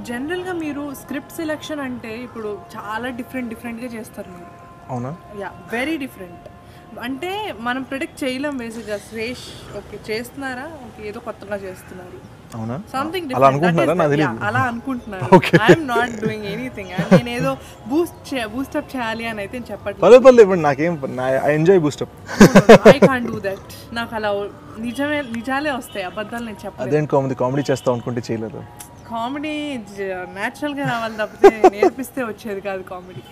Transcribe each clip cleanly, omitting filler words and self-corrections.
జనరల్గా మీరు script selection అంటే ఇప్పుడు చాలా డిఫరెంట్గా చేస్తారు మీరు. అవునా? Yeah, very different. అంటే మనం ప్రిడిక్ట్ చేయలేం బేసిక్గా. శ్రేష్ ఓకే చేస్తున్నారా, ఓకే ఏదో కొత్తగా చేస్తున్నారు, అవునా? సంథింగ్ అలా అనుకుంటున్నారా? నాకు తెలియదు. అలా అనుకుంటున్నారు. I'm not doing anything. నేను ఏదో బూస్టప్ చేయాలి అని అయితే చెప్పట్లేదు. పర్లేదు ఇప్పుడు నాకేం, I enjoy boost up. I can't do that. నాకు అలా నిజాలే వస్తాయి, అబద్ధాలు నేను చెప్పలేదు. అదేంటి కామెడీ చేస్తాం అనుకుంటే చేయలేదు. కామెడీ న్యాచురల్గా రావాలి తప్పితే నేర్పిస్తే వచ్చేది కాదు. కామెడీ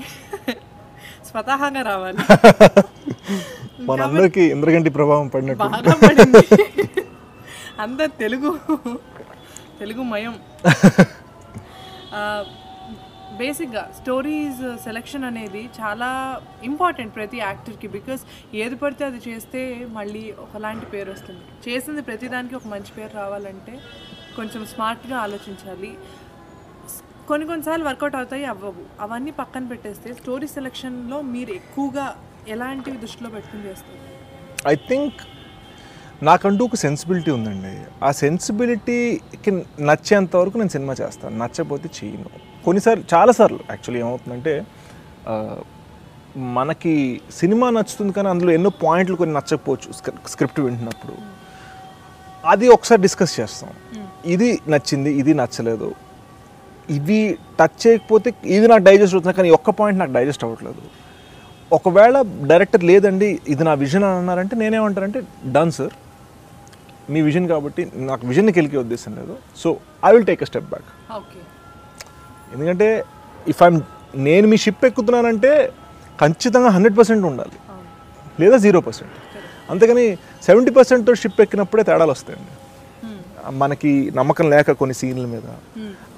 స్వతహాగా రావాలి. మనందరికీ ఇంద్రగంటి ప్రభావం పడినట్టు బాగా పడింది. అందరు తెలుగు మయం. బేసిక్గా స్టోరీస్ సెలెక్షన్ అనేది చాలా ఇంపార్టెంట్ ప్రతి యాక్టర్కి. బికాస్ ఏది పడితే అది చేస్తే మళ్ళీ ఒకలాంటి పేరు వస్తుంది. చేసింది ప్రతిదానికి ఒక మంచి పేరు రావాలంటే కొంచెం స్మార్ట్గా ఆలోచించాలి. కొన్నిసార్లు వర్కౌట్ అవుతాయి, అవ్వవు. అవన్నీ పక్కన పెట్టేస్తే స్టోరీ సెలెక్షన్లో మీరు ఎక్కువగా ఎలాంటివి దృష్టిలో పెట్టుకుని చేస్తారు? ఐ థింక్ నాకంటూ ఒక సెన్సిబిలిటీ ఉందండి. ఆ సెన్సిబిలిటీకి నచ్చేంత వరకు నేను సినిమా చేస్తాను, నచ్చకపోతే చేయను. కొన్నిసార్లు, చాలాసార్లు యాక్చువల్లీ ఏమవుతుందంటే మనకి సినిమా నచ్చుతుంది కానీ అందులో ఎన్నో పాయింట్లు కొన్ని నచ్చకపోవచ్చు స్క్రిప్ట్ వింటున్నప్పుడు. అది ఒకసారి డిస్కస్ చేస్తాం. ఇది నచ్చింది, ఇది నచ్చలేదు, ఇవి టచ్ చేయకపోతే ఇది నాకు డైజెస్ట్ అవుతుంది కానీ ఒక్క పాయింట్ నాకు డైజెస్ట్ అవ్వట్లేదు. ఒకవేళ డైరెక్టర్ లేదండి ఇది నా విజన్ అని అన్నారంటే నేనేమంటానంటే డన్ సార్, మీ విజన్ కాబట్టి నాకు విజన్ని కెలికే ఉద్దేశం లేదు, so I will take a step back. ఎందుకంటే నేను మీ షిప్ ఎక్కుతున్నానంటే ఖచ్చితంగా 100% ఉండాలి, లేదా 0%. అంతేగాని 70%తో షిప్ ఎక్కినప్పుడే తేడాలు వస్తాయండి. మనకి నమ్మకం లేక కొన్ని సీన్ల మీద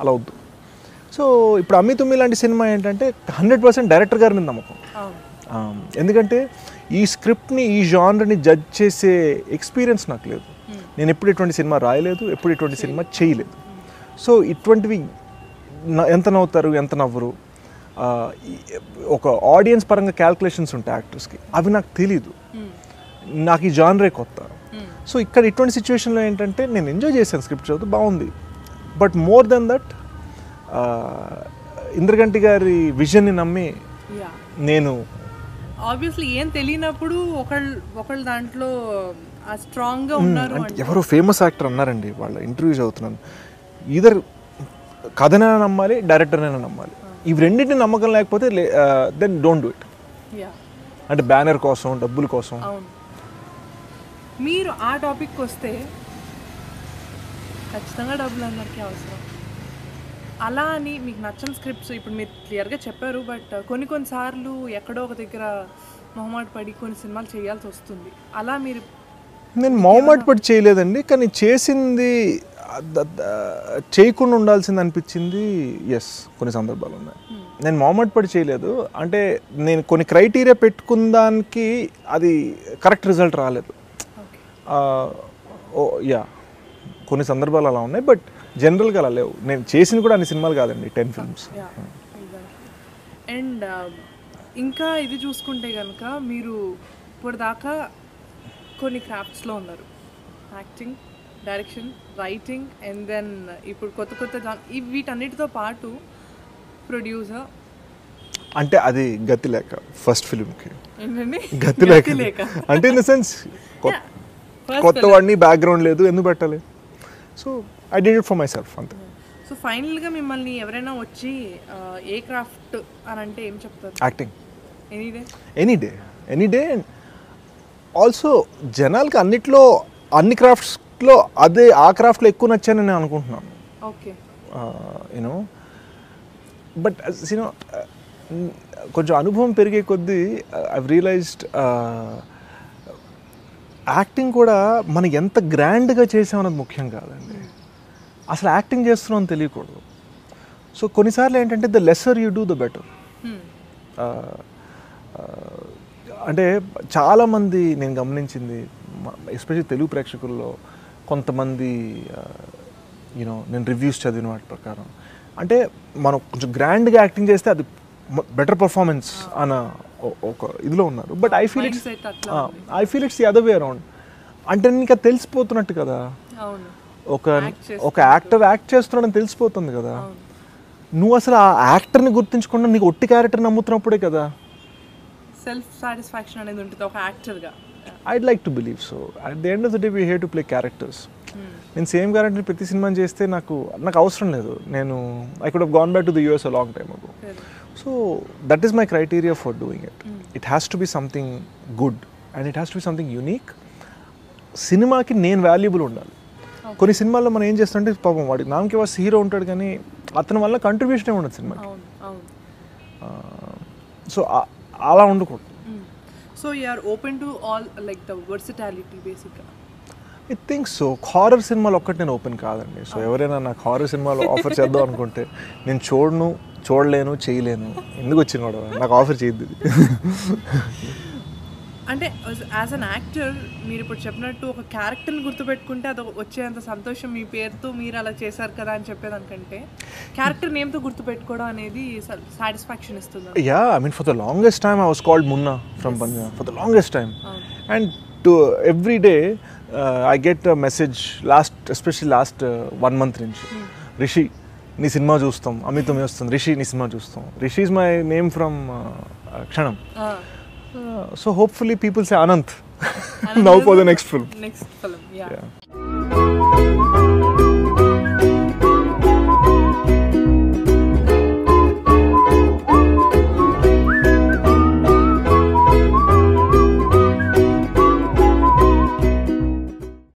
అలా వద్దు. సో ఇప్పుడు అమ్మి తుమ్మి లాంటి సినిమా ఏంటంటే 100% డైరెక్టర్ గారి మీద నమ్మకం. ఎందుకంటే ఈ స్క్రిప్ట్ని, ఈ జానర్ని జడ్జ్ చేసే ఎక్స్పీరియన్స్ నాకు లేదు. నేను ఎప్పుడు ఇటువంటి సినిమా రాయలేదు, ఎప్పుడు ఇటువంటి సినిమా చేయలేదు. సో ఇటువంటివి ఎంత నవ్వుతారు, ఎంత నవ్వరు, ఒక ఆడియన్స్ పరంగా క్యాల్కులేషన్స్ ఉంటాయి యాక్టర్స్కి, అవి నాకు తెలీదు. నాకు ఈ జానరే కొత్త. సో ఇక్కడ ఇటువంటి సిచ్యువేషన్లో ఏంటంటే నేను ఎంజాయ్ చేశాను, స్క్రిప్ట్ చదువుతూ బాగుంది. But more than that Indraganti గారి విజన్ని నమ్మి నేను ఆబ్వియస్లీ ఏం తెలియనప్పుడు ఒకళ్ళు దాంట్లో స్ట్రాంగ్గా ఉన్నారు. అంటే ఎవరో ఫేమస్ యాక్టర్ అన్నారండి, వాళ్ళ ఇంటర్వ్యూ చదువుతున్నాను, ఈధర్ కథనైనా నమ్మాలి, డైరెక్టర్నైనా నమ్మాలి. ఇవి రెండింటిని నమ్మకం లేకపోతే దెన్ డోంట్ డూ ఇట్. అంటే బ్యానర్ కోసం, డబ్బుల కోసం. మీరు ఆ టాపిక్ వస్తే ఖచ్చితంగా డబ్బులు అందరికీ అవసరం. అలా అని మీకు నచ్చని స్క్రిప్ట్స్ ఇప్పుడు మీరు క్లియర్గా చెప్పారు, బట్ కొన్నిసార్లు ఎక్కడో ఒక దగ్గర మొహమాట పడి కొన్ని సినిమాలు చేయాల్సి వస్తుంది. అలా మీరు? నేను మొహమాట పడి చేయలేదండి, కానీ చేసింది చేయకుండా ఉండాల్సింది అనిపించింది. ఎస్, కొన్ని సందర్భాలు ఉన్నాయి. నేను మొహమాట పడి చేయలేదు, అంటే నేను కొన్ని క్రైటీరియా పెట్టుకున్న దానికి అది కరెక్ట్ రిజల్ట్ రాలేదు. యా, కొన్ని సందర్భాలు అలా ఉన్నాయి, బట్ జనరల్గా అలా లేవు. నేను చేసిన కూడా అన్ని సినిమాలు కాదండి, 10 ఫిల్మ్స్. అండ్ ఇంకా ఇది చూసుకుంటే కనుక మీరు ఇప్పుడు దాకా కొన్ని క్రాఫ్ట్స్లో ఉన్నారు, acting, direction, writing, and then ఇప్పుడు కొత్త వీటన్నిటితో పాటు ప్రొడ్యూసర్. అంటే అది గతి లేక ఫస్ట్ ఫిల్మ్కి ఏంటండి గతి లేక అంటే ఇన్ ద సెన్స్ కొత్త వాడిని బ్యాక్గ్రౌండ్ లేదు, ఎందుకు పెట్టాలి? So I did it for my self అంతే. సో ఫైనల్గా మిమ్మల్ని ఎవరైనా వచ్చి ఏ క్రాఫ్ట్ అని అంటే ఏం చెప్తారు? యాక్టింగ్. Any day. ఆల్సో జనాలకి అన్నిట్లో, అన్ని క్రాఫ్ట్స్లో అదే, ఆ క్రాఫ్ట్లో ఎక్కువ నచ్చానని నేను అనుకుంటున్నాను. ఓకే, యూనో, బట్ యూనో కొంచెం అనుభవం పెరిగే కొద్దీ ఐవ్ రియలైజ్డ్ యాక్టింగ్ కూడా మనం ఎంత గ్రాండ్గా చేసామన్నది ముఖ్యం కాదండి, అసలు యాక్టింగ్ చేస్తున్నాం తెలియకూడదు. సో కొన్నిసార్లు ఏంటంటే the lesser you do the better. అంటే చాలామంది నేను గమనించింది, ఎస్పెషల్లీ తెలుగు ప్రేక్షకుల్లో కొంతమంది యూనో, నేను రివ్యూస్ చదివిన వాటి ప్రకారం అంటే మనం కొంచెం గ్రాండ్గా యాక్టింగ్ చేస్తే అది బెటర్ పర్ఫార్మెన్స్ అన్న ఒక ఇదిలో ఉన్నారు. But I feel it's the other way around. అంటే నీకు అది తెలిసిపోతున్నట్టు కదా, ఒక యాక్టర్ యాక్ట్ చేస్తున్నాడని తెలిసిపోతుంది కదా. నువ్వు అసలు ఆ యాక్టర్ని గుర్తించకుండా నీకు ఒట్టి క్యారెక్టర్ నమ్ముతున్నప్పుడే కదా సెల్ఫ్ సాటిస్ఫాక్షన్ అనేది ఉంటుంది ఒక యాక్టర్గా. I'd like to believe so. At the end of the day, we're here to play characters. నేను సేమ్ క్యారెక్టర్ ప్రతి సినిమా చేస్తే నాకు అవసరం లేదు. I could have gone back to the US a long time ago. So that is my criteria for doing it. It has to be something good and it has to be something unique. సినిమాకి నేను valuable ఉండాలి. కొన్ని సినిమాల్లో మనం ఏం చేస్తుంటే పాపం వాడికి నామకి వాస్ హీరో ఉంటాడు కానీ అతని వల్ల కంట్రిబ్యూషన్ ఉండదు సినిమాకి. సో అలా ఉండకూడదు. So you are open to all like the versatility basically. I think so. Horror సినిమాలు ఒక్కటి నేను ఓపెన్ కాదండి. సో ఎవరైనా నాకు హారర్ సినిమాలు ఆఫర్ చేద్దాం అనుకుంటే నేను చూడలేను చేయలేను. ఎందుకు వచ్చిన కూడా నాకు ఆఫర్ చేయద్దు. అంటే యాజ్ అన్ యాక్టర్ మీరు ఇప్పుడు చెప్పినట్టు ఒక క్యారెక్టర్ని గుర్తుపెట్టుకుంటే అది వచ్చేంత సంతోషం మీ పేరుతో మీరు అలా చేశారు కదా అని చెప్పేదానికంటే క్యారెక్టర్ నేమ్తో గుర్తుపెట్టుకోవడం అనేది సాటిస్ఫాక్షన్ ఇస్తుంది. Yeah, I mean for the longest time I was called Munna from Punjab for the longest time. And to every day I get a message especially last 1 month నుంచి రిషి నీ సినిమా చూస్తాం, అమితం వస్తుంది, రిషి నీ cinema చూస్తాం. Rishi is my name from క్షణం. So hopefully people say Anant now for the next film. Yeah.